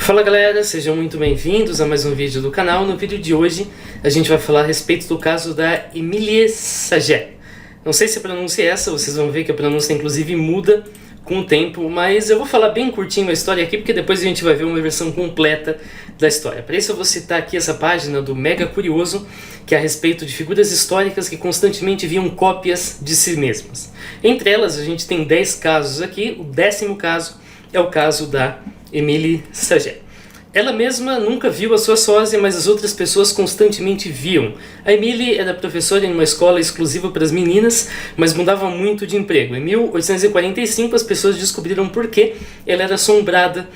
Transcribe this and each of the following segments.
Fala galera, sejam muito bem-vindos a mais um vídeo do canal. No vídeo de hoje a gente vai falar a respeito do caso da Émilie Saget. Não sei se a pronúncia é essa, vocês vão ver que a pronúncia inclusive muda com o tempo, mas eu vou falar bem curtinho a história aqui, porque depois a gente vai ver uma versão completa da história. Para isso eu vou citar aqui essa página do Mega Curioso, que é a respeito de figuras históricas que constantemente viam cópias de si mesmas. Entre elas a gente tem 10 casos aqui, o 10º caso é o caso da Émilie Saget. Ela mesma nunca viu a sua sósia, mas as outras pessoas constantemente viam. A Émilie era professora em uma escola exclusiva para as meninas, mas mudava muito de emprego. Em 1845 as pessoas descobriram por que ela era assombrada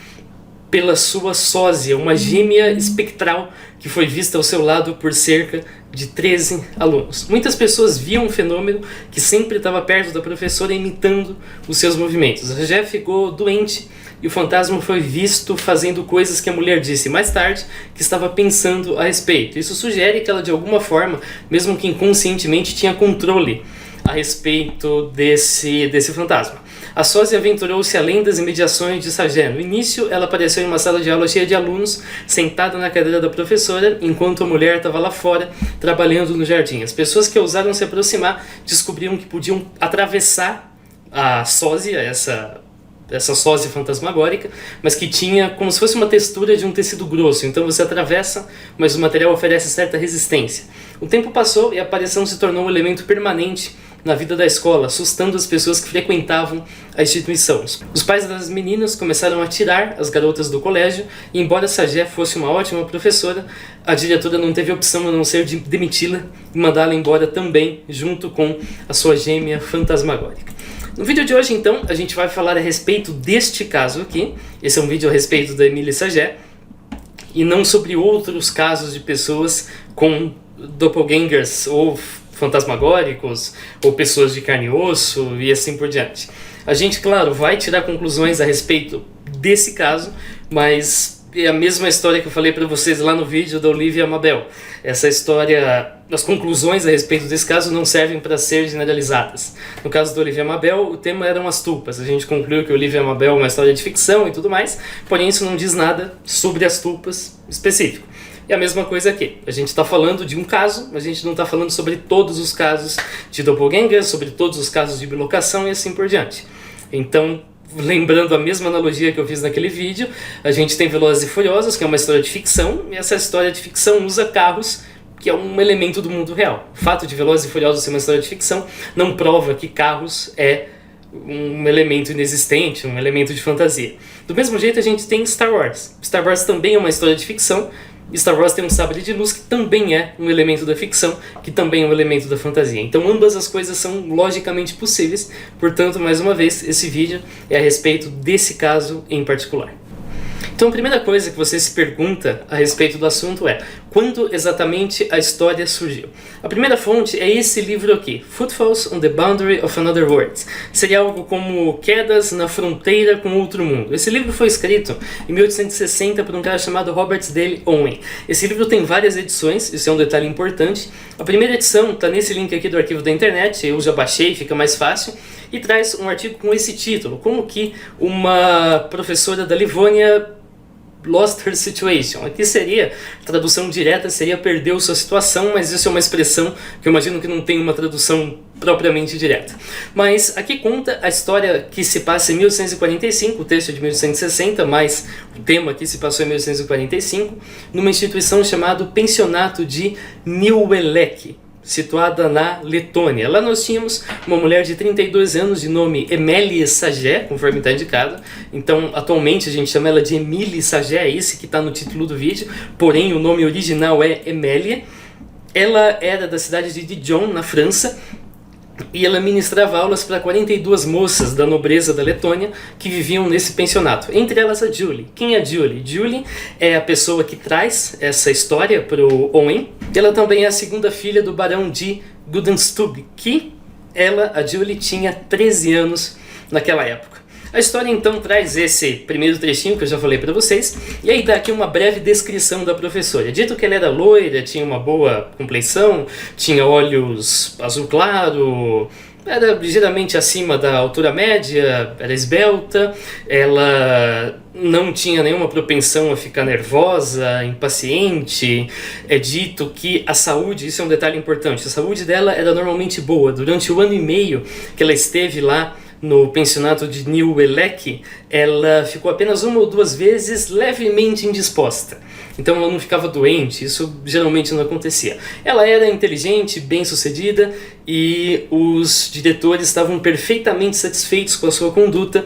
pela sua sósia, uma gêmea espectral que foi vista ao seu lado por cerca de 13 alunos. Muitas pessoas viam um fenômeno que sempre estava perto da professora imitando os seus movimentos. A Saget ficou doente e o fantasma foi visto fazendo coisas que a mulher disse mais tarde que estava pensando a respeito. Isso sugere que ela de alguma forma, mesmo que inconscientemente, tinha controle a respeito desse fantasma. A sósia aventurou-se além das imediações de Saget. No início, ela apareceu em uma sala de aula cheia de alunos, sentada na cadeira da professora, enquanto a mulher estava lá fora, trabalhando no jardim. As pessoas que ousaram se aproximar descobriram que podiam atravessar a sósia, essa sósia fantasmagórica, mas que tinha como se fosse uma textura de um tecido grosso. Então você atravessa, mas o material oferece certa resistência. O tempo passou e a aparição se tornou um elemento permanente na vida da escola, assustando as pessoas que frequentavam a instituição. Os pais das meninas começaram a tirar as garotas do colégio, e embora Saget fosse uma ótima professora, a diretora não teve opção a não ser de demiti-la e mandá-la embora também, junto com a sua gêmea fantasmagórica. No vídeo de hoje, então, a gente vai falar a respeito deste caso aqui. Esse é um vídeo a respeito da Émilie Saget, e não sobre outros casos de pessoas com doppelgangers ou fantasmagóricos, ou pessoas de carne e osso, e assim por diante. A gente, claro, vai tirar conclusões a respeito desse caso, mas é a mesma história que eu falei para vocês lá no vídeo da Olivia Mabel. Essa história, as conclusões a respeito desse caso não servem para ser generalizadas. No caso da Olivia Mabel, o tema eram as tulpas. A gente concluiu que Olivia Mabel é uma história de ficção e tudo mais, porém isso não diz nada sobre as tulpas específico. É a mesma coisa aqui. A gente está falando de um caso, mas a gente não está falando sobre todos os casos de doppelganger, sobre todos os casos de bilocação e assim por diante. Então, lembrando a mesma analogia que eu fiz naquele vídeo, a gente tem Velozes e Furiosos, que é uma história de ficção, e essa história de ficção usa carros, que é um elemento do mundo real. O fato de Velozes e Furiosos ser uma história de ficção não prova que carros é um elemento inexistente, um elemento de fantasia. Do mesmo jeito a gente tem Star Wars. Star Wars também é uma história de ficção, Star Wars tem um sabre de luz que também é um elemento da ficção, que também é um elemento da fantasia. Então ambas as coisas são logicamente possíveis, portanto, mais uma vez, esse vídeo é a respeito desse caso em particular. Então a primeira coisa que você se pergunta a respeito do assunto é: quando exatamente a história surgiu? A primeira fonte é esse livro aqui, Footfalls on the Boundary of Another World. Seria algo como Quedas na Fronteira com Outro Mundo. Esse livro foi escrito em 1860 por um cara chamado Robert Dale Owen. Esse livro tem várias edições, isso é um detalhe importante. A primeira edição está nesse link aqui do arquivo da internet, eu já baixei, fica mais fácil, e traz um artigo com esse título: como que uma professora da Livônia lost her situation. Aqui seria, a tradução direta seria perdeu sua situação, mas isso é uma expressão que eu imagino que não tem uma tradução propriamente direta. Mas aqui conta a história que se passa em 1845, o texto é de 1860, mas o tema aqui se passou em 1845, numa instituição chamada Pensionato de Nieuwelec, situada na Letônia. Lá nós tínhamos uma mulher de 32 anos de nome Émilie Saget, conforme está indicado. Então, atualmente a gente chama ela de Émilie Saget, é esse que está no título do vídeo, porém o nome original é Émilie. Ela era da cidade de Dijon, na França, e ela ministrava aulas para 42 moças da nobreza da Letônia que viviam nesse pensionato. Entre elas a Julie. Quem é Julie? Julie é a pessoa que traz essa história para o Owen. Ela também é a segunda filha do barão de Gudenstub, que a Julie, tinha 13 anos naquela época. A história então traz esse primeiro trechinho que eu já falei para vocês, e aí dá aqui uma breve descrição da professora. Dito que ela era loira, tinha uma boa compleição, tinha olhos azul claro, era ligeiramente acima da altura média, era esbelta, ela não tinha nenhuma propensão a ficar nervosa, impaciente. É dito que a saúde, isso é um detalhe importante, a saúde dela era normalmente boa. Durante o ano e meio que ela esteve lá no pensionato de New Welleck, ela ficou apenas 1 ou 2 vezes levemente indisposta. Então ela não ficava doente, isso geralmente não acontecia. Ela era inteligente, bem-sucedida e os diretores estavam perfeitamente satisfeitos com a sua conduta,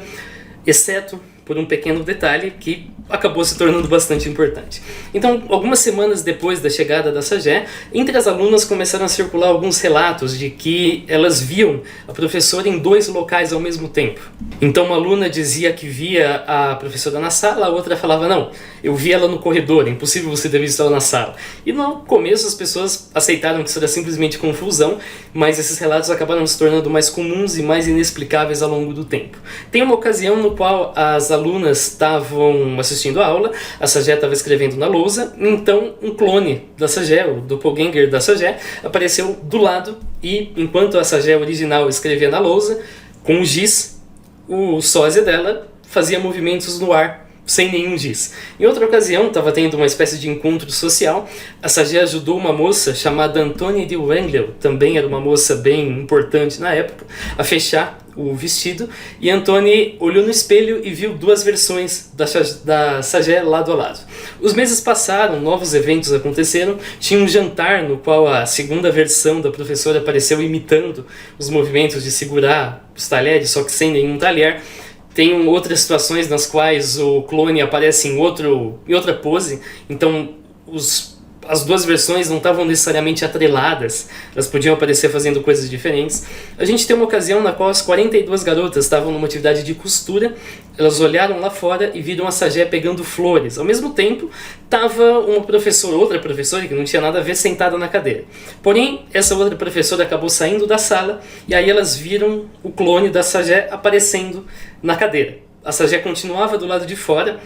exceto por um pequeno detalhe que acabou se tornando bastante importante. Então, algumas semanas depois da chegada da Sagé, entre as alunas começaram a circular alguns relatos de que elas viam a professora em 2 locais ao mesmo tempo. Então, uma aluna dizia que via a professora na sala, a outra falava, não, eu vi ela no corredor, é impossível você ter visto ela na sala. E no começo as pessoas aceitaram que isso era simplesmente confusão, mas esses relatos acabaram se tornando mais comuns e mais inexplicáveis ao longo do tempo. Tem uma ocasião no qual as alunas estavam assistindo a aula, a Sagé estava escrevendo na lousa, então um clone da Sagé, o doppelganger da Sagé, apareceu do lado e, enquanto a Sagé original escrevia na lousa, com o giz, o sósia dela fazia movimentos no ar, sem nenhum giz. Em outra ocasião, estava tendo uma espécie de encontro social, a Sagé ajudou uma moça chamada Antonie de Wengel, também era uma moça bem importante na época, a fechar o vestido, e Antonie olhou no espelho e viu 2 versões da Sagé lado a lado. Os meses passaram, novos eventos aconteceram, tinha um jantar no qual a segunda versão da professora apareceu imitando os movimentos de segurar os talheres, só que sem nenhum talher. Tem outras situações nas quais o clone aparece em outra pose, então as 2 versões não estavam necessariamente atreladas, elas podiam aparecer fazendo coisas diferentes. A gente tem uma ocasião na qual as 42 garotas estavam numa atividade de costura, elas olharam lá fora e viram a Sagé pegando flores. Ao mesmo tempo, estava outra professora, que não tinha nada a ver, sentada na cadeira. Porém, essa outra professora acabou saindo da sala e aí elas viram o clone da Sagé aparecendo na cadeira. A Sagé continuava do lado de fora,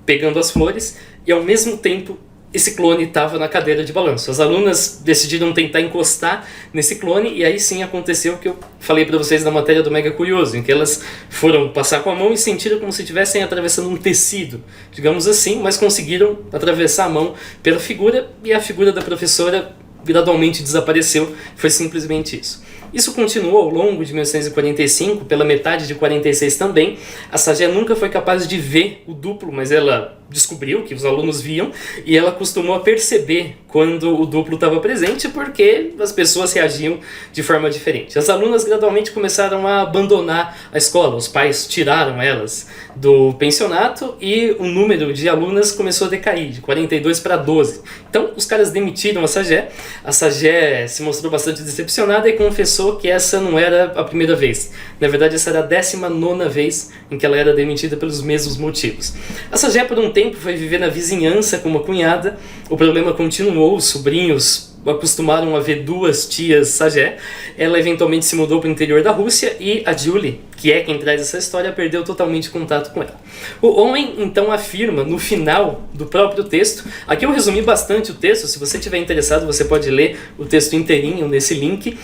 pegando as flores, e ao mesmo tempo esse clone estava na cadeira de balanço. As alunas decidiram tentar encostar nesse clone e aí sim aconteceu o que eu falei para vocês na matéria do Mega Curioso, em que elas foram passar com a mão e sentiram como se estivessem atravessando um tecido, digamos assim, mas conseguiram atravessar a mão pela figura e a figura da professora gradualmente desapareceu. Foi simplesmente isso. Isso continuou ao longo de 1945, pela metade de 46 também. A Sagé nunca foi capaz de ver o duplo, mas ela descobriu que os alunos viam e ela costumou a perceber quando o duplo estava presente porque as pessoas reagiam de forma diferente. As alunas gradualmente começaram a abandonar a escola, os pais tiraram elas do pensionato e o número de alunas começou a decair, de 42 para 12. Então os caras demitiram a Sagé se mostrou bastante decepcionada e confessou que essa não era a primeira vez. Na verdade, essa era a 19ª vez em que ela era demitida pelos mesmos motivos. A Sagé, por um tempo, foi viver na vizinhança com uma cunhada. O problema continuou, os sobrinhos acostumaram a ver 2 tias Sagé. Ela eventualmente se mudou para o interior da Rússia e a Julie, que é quem traz essa história, perdeu totalmente contato com ela. O Owen então afirma no final do próprio texto, aqui eu resumi bastante o texto, se você estiver interessado você pode ler o texto inteirinho nesse link.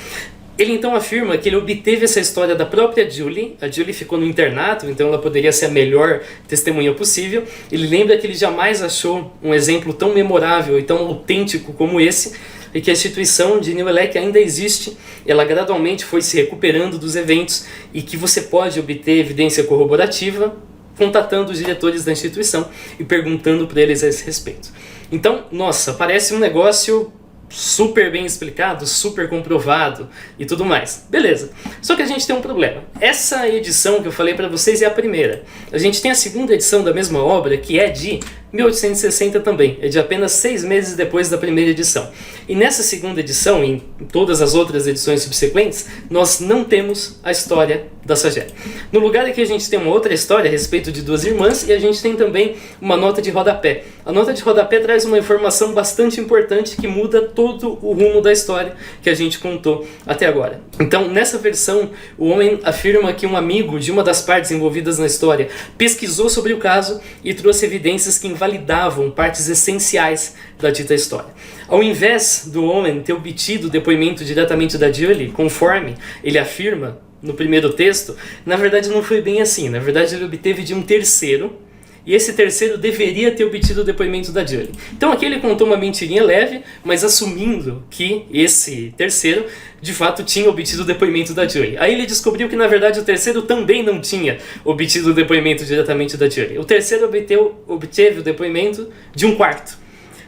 Ele então afirma que ele obteve essa história da própria Julie. A Julie ficou no internato, então ela poderia ser a melhor testemunha possível. Ele lembra que ele jamais achou um exemplo tão memorável e tão autêntico como esse, e que a instituição de New Welleck ainda existe, ela gradualmente foi se recuperando dos eventos e que você pode obter evidência corroborativa contatando os diretores da instituição e perguntando para eles a esse respeito. Então, nossa, parece um negócio super bem explicado, super comprovado e tudo mais. Beleza. Só que a gente tem um problema. Essa edição que eu falei para vocês é a primeira. A gente tem a segunda edição da mesma obra, que é de 1860 também. É de apenas 6 meses depois da primeira edição. E nessa segunda edição, em todas as outras edições subsequentes, nós não temos a história da Sagé. No lugar aqui a gente tem uma outra história a respeito de 2 irmãs e a gente tem também uma nota de rodapé. A nota de rodapé traz uma informação bastante importante que muda todo o rumo da história que a gente contou até agora. Então, nessa versão, o homem afirma que um amigo de uma das partes envolvidas na história pesquisou sobre o caso e trouxe evidências que invalidavam partes essenciais da dita história. Ao invés do Owen ter obtido o depoimento diretamente da Julie, conforme ele afirma no primeiro texto, na verdade não foi bem assim. Na verdade ele obteve de um terceiro, e esse terceiro deveria ter obtido o depoimento da Julie. Então aqui ele contou uma mentirinha leve, mas assumindo que esse terceiro de fato tinha obtido o depoimento da Julie. Aí ele descobriu que na verdade o terceiro também não tinha obtido o depoimento diretamente da Julie. O terceiro obteve o depoimento de um quarto.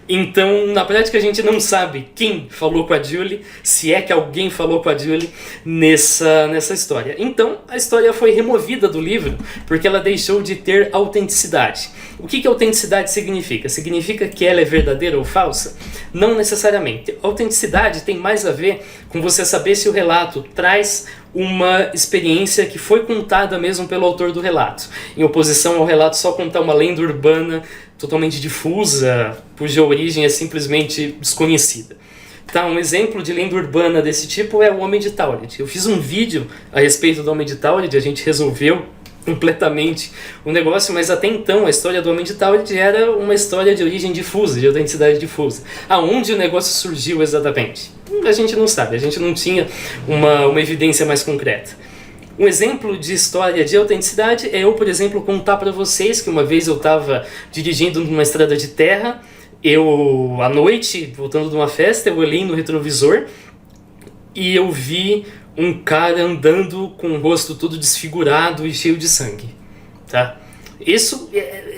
Então, na prática, a gente não sabe quem falou com a Julie, se é que alguém falou com a Julie nessa história. Então, a história foi removida do livro porque ela deixou de ter autenticidade. O que autenticidade significa? Significa que ela é verdadeira ou falsa? Não necessariamente. Autenticidade tem mais a ver com você saber se o relato traz uma experiência que foi contada mesmo pelo autor do relato, em oposição ao relato só contar uma lenda urbana totalmente difusa, cuja origem é simplesmente desconhecida. Tá, um exemplo de lenda urbana desse tipo é o Homem de Taurid. Eu fiz um vídeo a respeito do Homem de Taurid, a gente resolveu completamente o negócio, mas até então a história do Homem de Taurid era uma história de origem difusa, de autenticidade difusa. Aonde o negócio surgiu exatamente? A gente não sabe, a gente não tinha uma evidência mais concreta. Um exemplo de história de autenticidade é eu, por exemplo, contar para vocês que uma vez eu estava dirigindo numa estrada de terra, à noite, voltando de uma festa, eu olhei no retrovisor e eu vi um cara andando com o rosto todo desfigurado e cheio de sangue, tá? Esse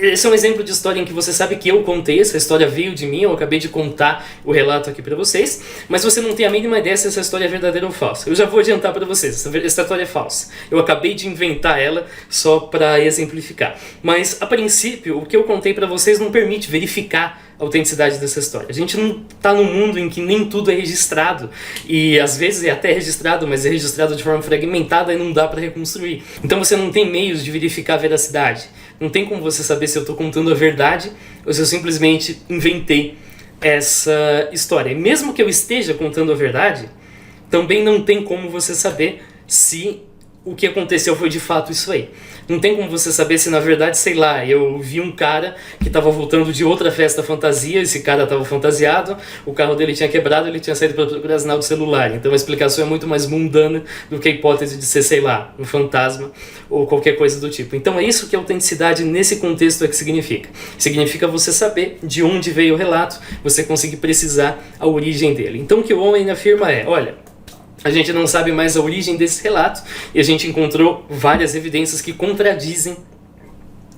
é um exemplo de história em que você sabe que eu contei, essa história veio de mim, eu acabei de contar o relato aqui para vocês, mas você não tem a mínima ideia se essa história é verdadeira ou falsa. Eu já vou adiantar para vocês, essa história é falsa. Eu acabei de inventar ela só para exemplificar. Mas, a princípio, o que eu contei para vocês não permite verificar a autenticidade dessa história. A gente não está num mundo em que nem tudo é registrado, e às vezes é até registrado, mas é registrado de forma fragmentada e não dá para reconstruir. Então você não tem meios de verificar a veracidade. Não tem como você saber se eu estou contando a verdade ou se eu simplesmente inventei essa história. E mesmo que eu esteja contando a verdade, também não tem como você saber se o que aconteceu foi de fato isso aí. Não tem como você saber se na verdade, sei lá, eu vi um cara que estava voltando de outra festa fantasia, esse cara estava fantasiado, o carro dele tinha quebrado, ele tinha saído para procurar sinal do celular. Então a explicação é muito mais mundana do que a hipótese de ser, sei lá, um fantasma ou qualquer coisa do tipo. Então é isso que a autenticidade nesse contexto é que significa. Significa você saber de onde veio o relato, você conseguir precisar a origem dele. Então o que o Owen afirma é, olha, a gente não sabe mais a origem desse relato e a gente encontrou várias evidências que contradizem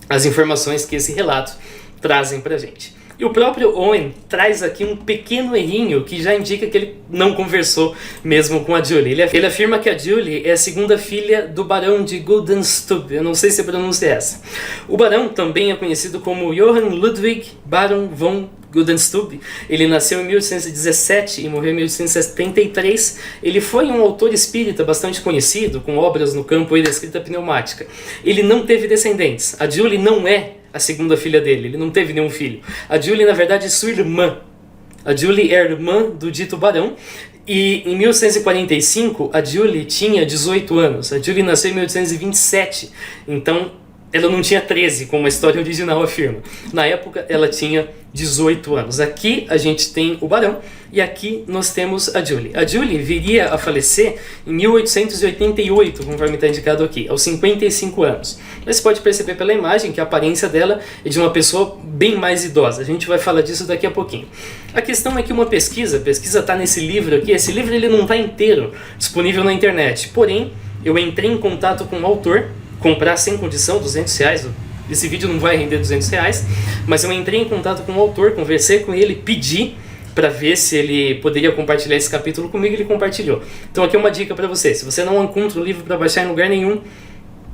as informações que esse relato trazem pra gente. E o próprio Owen traz aqui um pequeno errinho que já indica que ele não conversou mesmo com a Julie. Ele afirma que a Julie é a segunda filha do barão de Guldenstub. Eu não sei se a pronúncia é essa. O barão também é conhecido como Johann Ludwig Baron von Guldenstub. Ele nasceu em 1817 e morreu em 1873. Ele foi um autor espírita bastante conhecido, com obras no campo da escrita pneumática. Ele não teve descendentes. A Julie não é a segunda filha dele, ele não teve nenhum filho. A Julie, na verdade, é sua irmã. A Julie é irmã do dito barão. E em 1845, a Julie tinha 18 anos. A Julie nasceu em 1827. Então, ela não tinha 13, como a história original afirma. Na época, ela tinha 18 anos. Aqui a gente tem o barão e aqui nós temos a Julie. A Julie viria a falecer em 1888, conforme está indicado aqui, aos 55 anos. Mas você pode perceber pela imagem que a aparência dela é de uma pessoa bem mais idosa. A gente vai falar disso daqui a pouquinho. A questão é que a pesquisa está nesse livro aqui. Esse livro ele não está inteiro disponível na internet. Porém, eu entrei em contato com o autor, comprar sem condição, R$200. Esse vídeo não vai render R$200, mas eu entrei em contato com o autor, conversei com ele, pedi para ver se ele poderia compartilhar esse capítulo comigo, ele compartilhou. Então aqui é uma dica para você: se você não encontra o livro para baixar em lugar nenhum,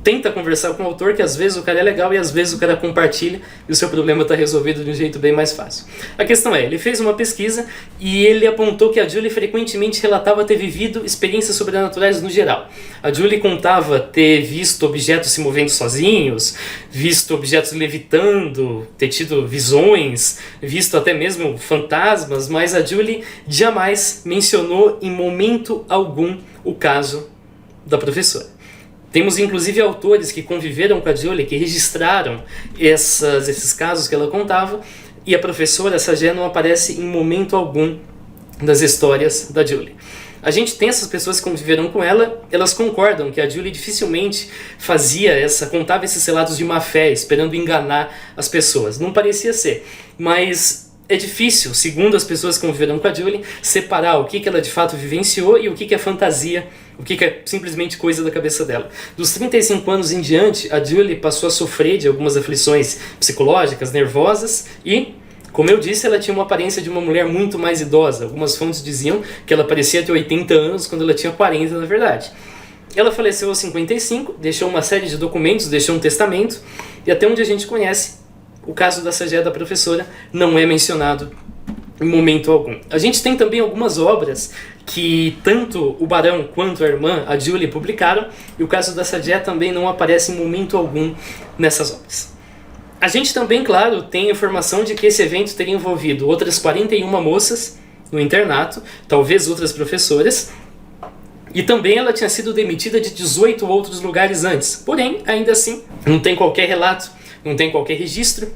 tenta conversar com o autor, que às vezes o cara é legal e às vezes o cara compartilha e o seu problema está resolvido de um jeito bem mais fácil. A questão é, ele fez uma pesquisa e ele apontou que a Julie frequentemente relatava ter vivido experiências sobrenaturais no geral. A Julie contava ter visto objetos se movendo sozinhos, visto objetos levitando, ter tido visões, visto até mesmo fantasmas, mas a Julie jamais mencionou em momento algum o caso da professora. Temos inclusive autores que conviveram com a Julie, que registraram esses casos que ela contava, e a professora Saget não aparece em momento algum das histórias da Julie. A gente tem essas pessoas que conviveram com ela, elas concordam que a Julie dificilmente contava esses relatos de má fé, esperando enganar as pessoas. Não parecia ser, mas é difícil, segundo as pessoas que conviveram com a Julie, separar o que ela de fato vivenciou e o que é fantasia, o que é simplesmente coisa da cabeça dela. Dos 35 anos em diante, a Julie passou a sofrer de algumas aflições psicológicas, nervosas e, como eu disse, ela tinha uma aparência de uma mulher muito mais idosa. Algumas fontes diziam que ela parecia ter 80 anos quando ela tinha 40, na verdade. Ela faleceu aos 55, deixou uma série de documentos, deixou um testamento, e até onde a gente conhece, o caso da Saget, da professora, não é mencionado em momento algum. A gente tem também algumas obras que tanto o Barão quanto a irmã, a Julie, publicaram, e o caso da Saget também não aparece em momento algum nessas obras. A gente também, claro, tem a informação de que esse evento teria envolvido outras 41 moças no internato, talvez outras professoras, e também ela tinha sido demitida de 18 outros lugares antes. Porém, ainda assim, não tem qualquer relato, não tem qualquer registro,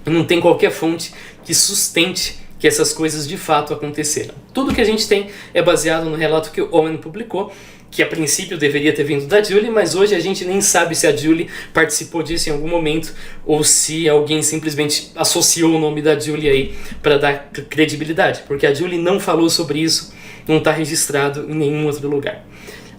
não tem qualquer fonte que sustente que essas coisas de fato aconteceram. Tudo que a gente tem é baseado no relato que o Owen publicou, que a princípio deveria ter vindo da Julie, mas hoje a gente nem sabe se a Julie participou disso em algum momento ou se alguém simplesmente associou o nome da Julie aí para dar credibilidade, porque a Julie não falou sobre isso, não está registrado em nenhum outro lugar.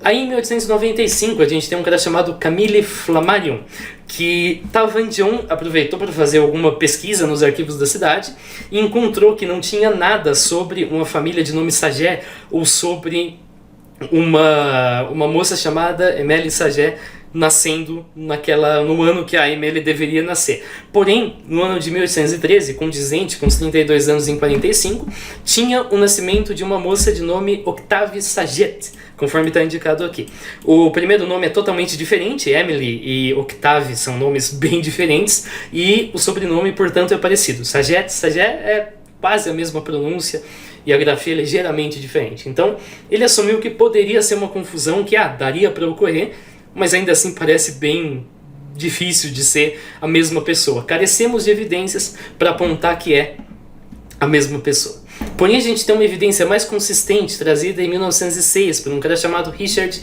Aí em 1895 a gente tem um cara chamado Camille Flammarion, que Tavan Dion aproveitou para fazer alguma pesquisa nos arquivos da cidade e encontrou que não tinha nada sobre uma família de nome Saget ou sobre uma moça chamada Amélie Saget nascendo no ano que a Amélie deveria nascer. Porém, no ano de 1813, condizente com os 32 anos em 45, tinha o nascimento de uma moça de nome Octave Saget, conforme está indicado aqui. O primeiro nome é totalmente diferente, Emily e Octave são nomes bem diferentes, e o sobrenome, portanto, é parecido. Saget é quase a mesma pronúncia, e a grafia é ligeiramente diferente. Então, ele assumiu que poderia ser uma confusão que daria para ocorrer, mas ainda assim parece bem difícil de ser a mesma pessoa. Carecemos de evidências para apontar que é a mesma pessoa. Porém, a gente tem uma evidência mais consistente trazida em 1906 por um cara chamado Richard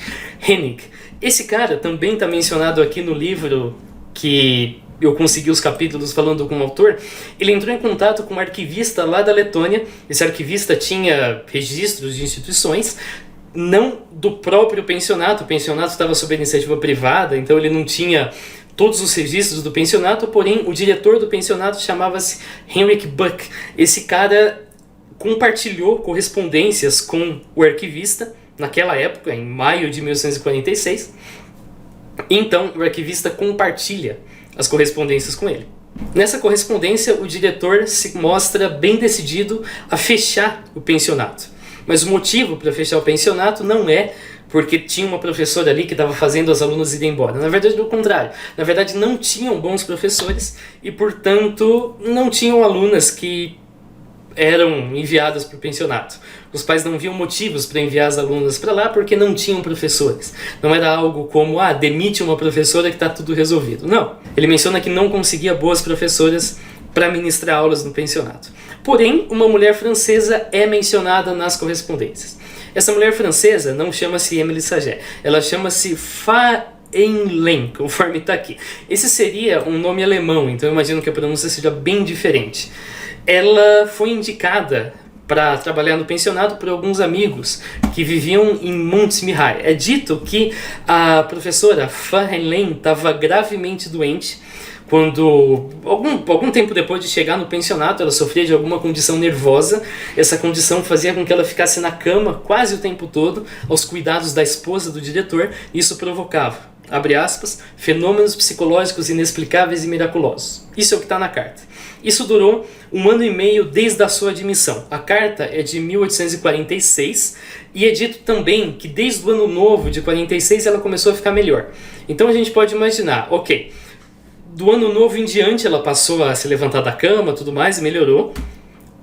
Hennig. Esse cara também está mencionado aqui no livro que eu consegui os capítulos falando com o autor. Ele entrou em contato com um arquivista lá da Letônia. Esse arquivista tinha registros de instituições, não do próprio pensionato. O pensionato estava sob iniciativa privada, então ele não tinha todos os registros do pensionato, porém o diretor do pensionato chamava-se Henrik Buck. Esse cara compartilhou correspondências com o arquivista naquela época, em maio de 1946. Então o arquivista compartilha as correspondências com ele. Nessa correspondência, o diretor se mostra bem decidido a fechar o pensionato. Mas o motivo para fechar o pensionato não é porque tinha uma professora ali que estava fazendo as alunas irem embora. Na verdade, do contrário. Na verdade, não tinham bons professores e, portanto, não tinham alunas que eram enviadas para o pensionato. Os pais não viam motivos para enviar as alunas para lá porque não tinham professores. Não era algo como, demite uma professora que está tudo resolvido. Não. Ele menciona que não conseguia boas professoras para ministrar aulas no pensionato. Porém, uma mulher francesa é mencionada nas correspondências. Essa mulher francesa não chama-se Emily Saget. Ela chama-se Faenlen, conforme está aqui. Esse seria um nome alemão, então eu imagino que a pronúncia seja bem diferente. Ela foi indicada para trabalhar no pensionato por alguns amigos que viviam em Montmirail. É dito que a professora Faenlen estava gravemente doente quando, algum tempo depois de chegar no pensionato, ela sofria de alguma condição nervosa. Essa condição fazia com que ela ficasse na cama quase o tempo todo, aos cuidados da esposa do diretor. Isso provocava, abre aspas, fenômenos psicológicos inexplicáveis e miraculosos. Isso é o que está na carta. Isso durou 1 ano e meio desde a sua admissão. A carta é de 1846 e é dito também que desde o ano novo de 46 ela começou a ficar melhor. Então a gente pode imaginar, ok, do ano novo em diante ela passou a se levantar da cama, tudo mais, e melhorou.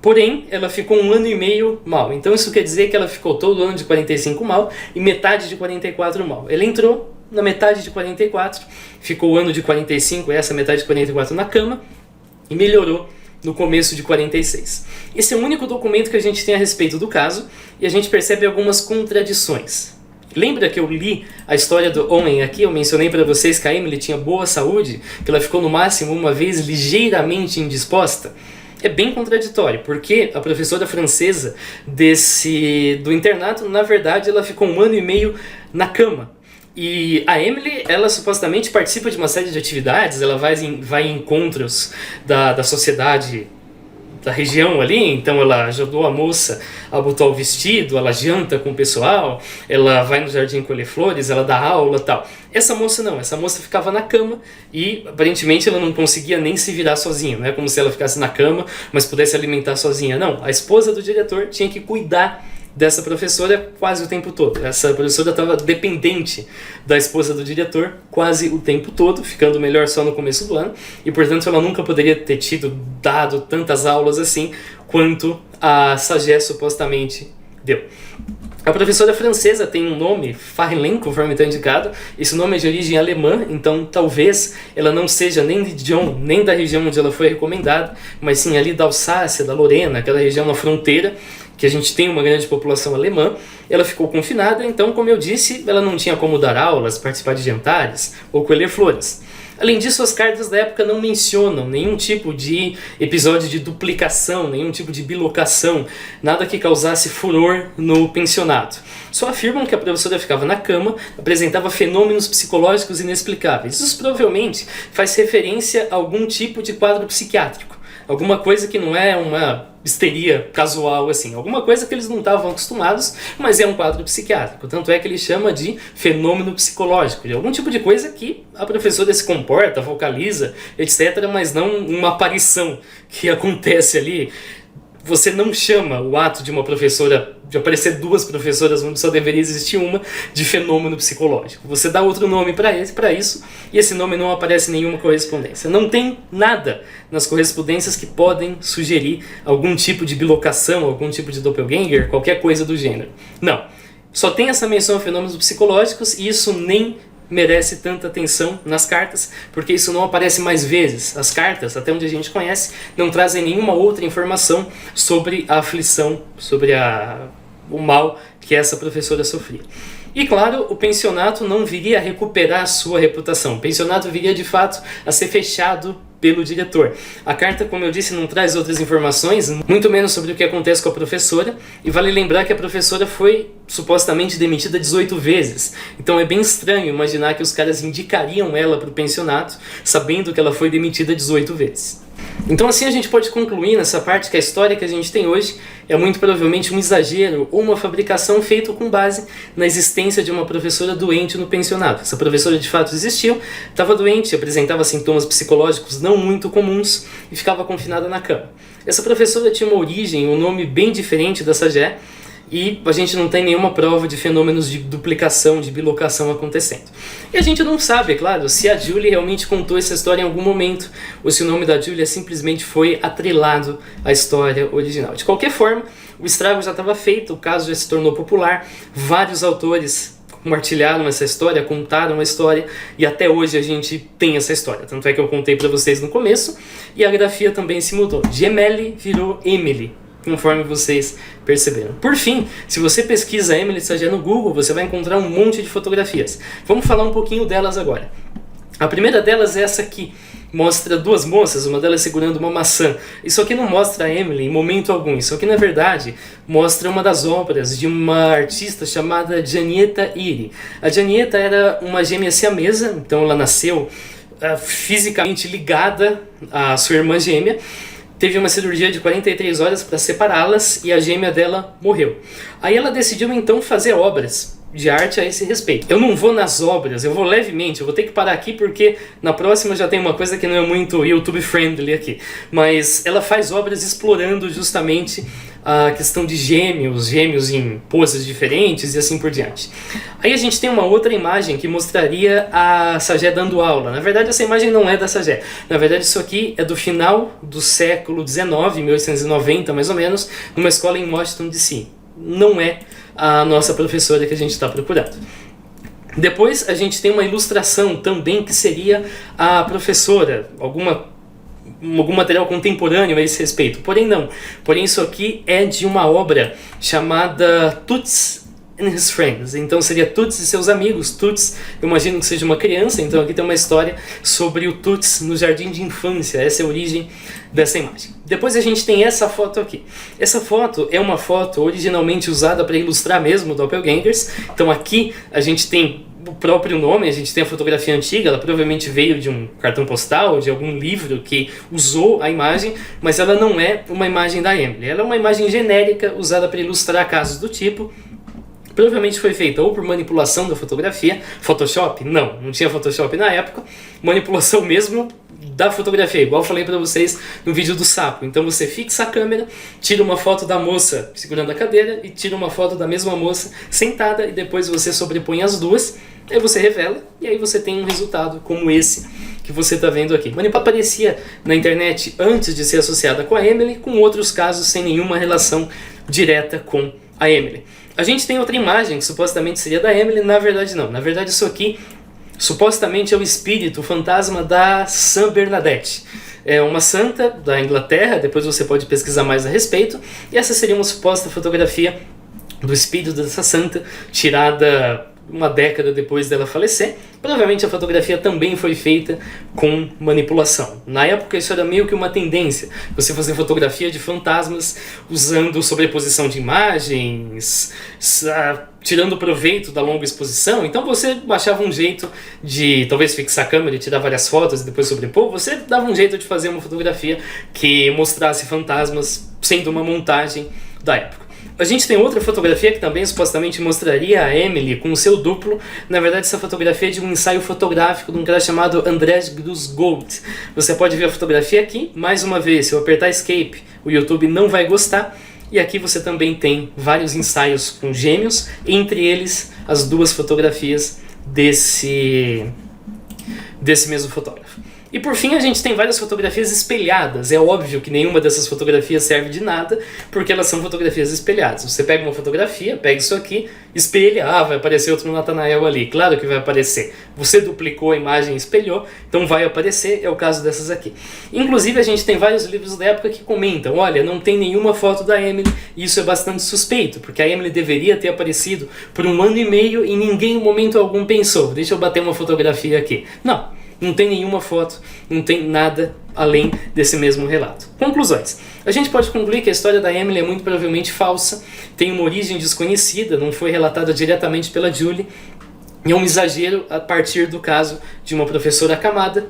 Porém, ela ficou 1 ano e meio mal. Então isso quer dizer que ela ficou todo o ano de 45 mal e metade de 44 mal. Ela entrou na metade de 44, ficou o ano de 45, essa metade de 44 na cama, e melhorou no começo de 46. Esse é o único documento que a gente tem a respeito do caso, e a gente percebe algumas contradições. Lembra que eu li a história do homem aqui? Eu mencionei para vocês que a Emily tinha boa saúde, que ela ficou no máximo uma vez ligeiramente indisposta? É bem contraditório, porque a professora francesa do internato, na verdade, ela ficou 1 ano e meio na cama. E a Emily, ela supostamente participa de uma série de atividades, ela vai em encontros da sociedade da região ali, então ela ajudou a moça a botar o vestido, ela janta com o pessoal, ela vai no jardim colher flores, ela dá aula e tal. Essa moça não, essa moça ficava na cama e aparentemente ela não conseguia nem se virar sozinha, não é como se ela ficasse na cama, mas pudesse alimentar sozinha, não. A esposa do diretor tinha que cuidar dessa professora quase o tempo todo. Essa professora estava dependente da esposa do diretor quase o tempo todo, ficando melhor só no começo do ano, e portanto ela nunca poderia ter dado tantas aulas assim quanto a Saget supostamente deu. A professora francesa tem um nome, Farlane, conforme está indicado. Esse nome é de origem alemã, então talvez ela não seja nem de Dijon, nem da região onde ela foi recomendada, mas sim ali da Alsácia, da Lorena, aquela região na fronteira, que a gente tem uma grande população alemã. Ela ficou confinada, então, como eu disse, ela não tinha como dar aulas, participar de jantares ou colher flores. Além disso, as cartas da época não mencionam nenhum tipo de episódio de duplicação, nenhum tipo de bilocação, nada que causasse furor no pensionato. Só afirmam que a professora ficava na cama, apresentava fenômenos psicológicos inexplicáveis. Isso provavelmente faz referência a algum tipo de quadro psiquiátrico. Alguma coisa que não é uma histeria casual, assim. Alguma coisa que eles não estavam acostumados, mas é um quadro psiquiátrico. Tanto é que ele chama de fenômeno psicológico. De algum tipo de coisa que a professora se comporta, vocaliza, etc., mas não uma aparição que acontece ali. Você não chama o ato de uma professora, de aparecer 2 professoras onde só deveria existir uma, de fenômeno psicológico. Você dá outro nome para isso, e esse nome não aparece em nenhuma correspondência. Não tem nada nas correspondências que podem sugerir algum tipo de bilocação, algum tipo de doppelganger, qualquer coisa do gênero. Não. Só tem essa menção a fenômenos psicológicos, e isso nem merece tanta atenção nas cartas, porque isso não aparece mais vezes. As cartas, até onde a gente conhece, não trazem nenhuma outra informação sobre a aflição, sobre o mal que essa professora sofria. E claro, o pensionato não viria a recuperar a sua reputação. O pensionato viria de fato a ser fechado pelo diretor. A carta, como eu disse, não traz outras informações, muito menos sobre o que acontece com a professora, e vale lembrar que a professora foi supostamente demitida 18 vezes. Então é bem estranho imaginar que os caras indicariam ela para o pensionato, sabendo que ela foi demitida 18 vezes. Então assim a gente pode concluir nessa parte que a história que a gente tem hoje é muito provavelmente um exagero ou uma fabricação feita com base na existência de uma professora doente no pensionato. Essa professora de fato existiu, estava doente, apresentava sintomas psicológicos não muito comuns e ficava confinada na cama. Essa professora tinha uma origem, um nome bem diferente da Saget, e a gente não tem nenhuma prova de fenômenos de duplicação, de bilocação acontecendo. E a gente não sabe, é claro, se a Julie realmente contou essa história em algum momento, ou se o nome da Julia simplesmente foi atrelado à história original. De qualquer forma, o estrago já estava feito, o caso já se tornou popular, vários autores compartilharam essa história, contaram a história, e até hoje a gente tem essa história. Tanto é que eu contei para vocês no começo, e a grafia também se mudou. De Emily virou Emily, conforme vocês perceberam. Por fim, se você pesquisa Emily Saget no Google, você vai encontrar um monte de fotografias. Vamos falar um pouquinho delas agora. A primeira delas é essa aqui. Mostra 2 moças, uma delas segurando uma maçã. Isso aqui não mostra a Emily em momento algum. Isso aqui, na verdade, mostra uma das obras de uma artista chamada Janietta Iri. A Janietta era uma gêmea siamesa, então ela nasceu fisicamente ligada à sua irmã gêmea. Teve uma cirurgia de 43 horas para separá-las e a gêmea dela morreu. Aí ela decidiu então fazer obras de arte a esse respeito. Eu não vou nas obras, eu vou levemente, eu vou ter que parar aqui porque na próxima já tem uma coisa que não é muito YouTube friendly aqui. Mas ela faz obras explorando justamente a questão de gêmeos em poses diferentes e assim por diante. Aí a gente tem uma outra imagem que mostraria a Saget dando aula. Na verdade essa imagem não é da Saget. Na verdade isso aqui é do final do século XIX, 1890 mais ou menos, numa escola em Washington DC. Não é a nossa professora que a gente está procurando. Depois a gente tem uma ilustração também que seria a professora, algum material contemporâneo a esse respeito. Porém não, porém isso aqui é de uma obra chamada Toots and His Friends. Então seria Toots e seus amigos. Toots, eu imagino que seja uma criança, então aqui tem uma história sobre o Toots no jardim de infância. Essa é a origem dessa imagem. Depois a gente tem essa foto aqui. Essa foto é uma foto originalmente usada para ilustrar mesmo doppelgangers. Então aqui a gente tem o próprio nome, a gente tem a fotografia antiga, ela provavelmente veio de um cartão postal, de algum livro que usou a imagem, mas ela não é uma imagem da Emily. Ela é uma imagem genérica usada para ilustrar casos do tipo. Provavelmente foi feita ou por manipulação da fotografia, Photoshop? Não tinha Photoshop na época, manipulação mesmo da fotografia, igual eu falei para vocês no vídeo do sapo. Então você fixa a câmera, tira uma foto da moça segurando a cadeira e tira uma foto da mesma moça sentada e depois você sobrepõe as duas, aí você revela e aí você tem um resultado como esse que você está vendo aqui. Manipulação aparecia na internet antes de ser associada com a Emily, com outros casos sem nenhuma relação direta com a Emily. A gente tem outra imagem que supostamente seria da Emily, na verdade não. Na verdade isso aqui supostamente é o espírito, o fantasma da Sã Bernadette. É uma santa da Inglaterra, depois você pode pesquisar mais a respeito. E essa seria uma suposta fotografia do espírito dessa santa, tirada uma década depois dela falecer. Provavelmente a fotografia também foi feita com manipulação. Na época isso era meio que uma tendência, você fazer fotografia de fantasmas usando sobreposição de imagens, tirando proveito da longa exposição. Então você achava um jeito de talvez fixar a câmera e tirar várias fotos e depois sobrepor. Você dava um jeito de fazer uma fotografia que mostrasse fantasmas sendo uma montagem da época. A gente tem outra fotografia que também supostamente mostraria a Emily com o seu duplo. Na verdade essa fotografia é de um ensaio fotográfico de um cara chamado Andrzej Gruzgold. Você pode ver a fotografia aqui. Mais uma vez, se eu apertar Escape, o YouTube não vai gostar. E aqui você também tem vários ensaios com gêmeos, entre eles as duas fotografias desse mesmo fotógrafo. E por fim a gente tem várias fotografias espelhadas. É óbvio que nenhuma dessas fotografias serve de nada, porque elas são fotografias espelhadas. Você pega uma fotografia, pega isso aqui, espelha, vai aparecer outro Natanael ali. Claro que vai aparecer. Você duplicou a imagem e espelhou, então vai aparecer, é o caso dessas aqui. Inclusive a gente tem vários livros da época que comentam, olha, não tem nenhuma foto da Emily, e isso é bastante suspeito, porque a Emily deveria ter aparecido por 1 ano e meio e ninguém em momento algum pensou, deixa eu bater uma fotografia aqui. Não tem nenhuma foto, não tem nada além desse mesmo relato. Conclusões. A gente pode concluir que a história da Emily é muito provavelmente falsa, tem uma origem desconhecida, não foi relatada diretamente pela Julie, e é um exagero a partir do caso de uma professora acamada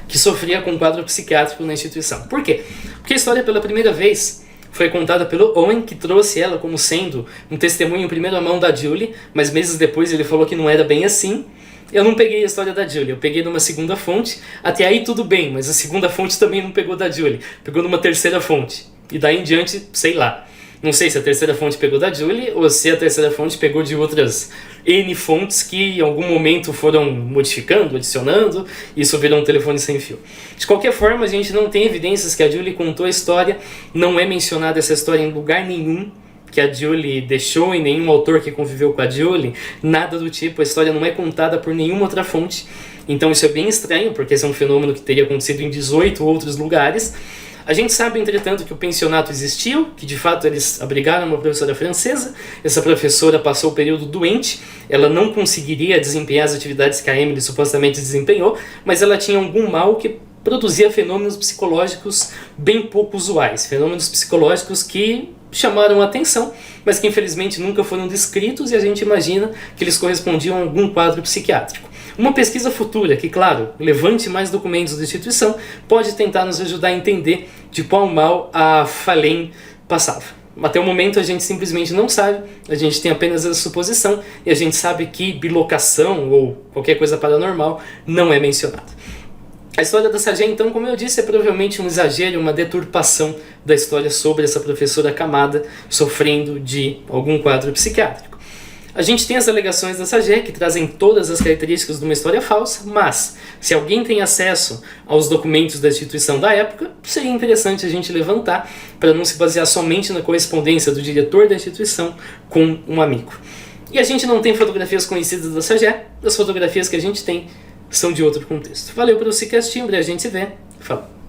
que sofria com um quadro psiquiátrico na instituição. Por quê? Porque a história pela primeira vez foi contada pelo Owen, que trouxe ela como sendo um testemunho em primeira mão da Julie, mas meses depois ele falou que não era bem assim. Eu não peguei a história da Julie, eu peguei numa segunda fonte, até aí tudo bem, mas a segunda fonte também não pegou da Julie, pegou numa terceira fonte. E daí em diante, sei lá. Não sei se a terceira fonte pegou da Julie ou se a terceira fonte pegou de outras N fontes que em algum momento foram modificando, adicionando, e isso virou um telefone sem fio. De qualquer forma, a gente não tem evidências que a Julie contou a história, não é mencionada essa história em lugar nenhum que a Julie deixou, e nenhum autor que conviveu com a Julie, nada do tipo, a história não é contada por nenhuma outra fonte. Então isso é bem estranho, porque esse é um fenômeno que teria acontecido em 18 outros lugares. A gente sabe, entretanto, que o pensionato existiu, que de fato eles abrigaram uma professora francesa. Essa professora passou o período doente, ela não conseguiria desempenhar as atividades que a Emily supostamente desempenhou, mas ela tinha algum mal que produzia fenômenos psicológicos bem pouco usuais, fenômenos psicológicos que chamaram a atenção, mas que infelizmente nunca foram descritos, e a gente imagina que eles correspondiam a algum quadro psiquiátrico. Uma pesquisa futura que, claro, levante mais documentos da instituição, pode tentar nos ajudar a entender de qual mal a Fallen passava. Até o momento a gente simplesmente não sabe, a gente tem apenas a suposição, e a gente sabe que bilocação ou qualquer coisa paranormal não é mencionada. A história da Saget, então, como eu disse, é provavelmente um exagero, uma deturpação da história sobre essa professora acamada sofrendo de algum quadro psiquiátrico. A gente tem as alegações da Saget, que trazem todas as características de uma história falsa, mas se alguém tem acesso aos documentos da instituição da época, seria interessante a gente levantar para não se basear somente na correspondência do diretor da instituição com um amigo. E a gente não tem fotografias conhecidas da Sagé, as fotografias que a gente tem são de outro contexto. Valeu pelo se assistir, a gente se vê. Falou.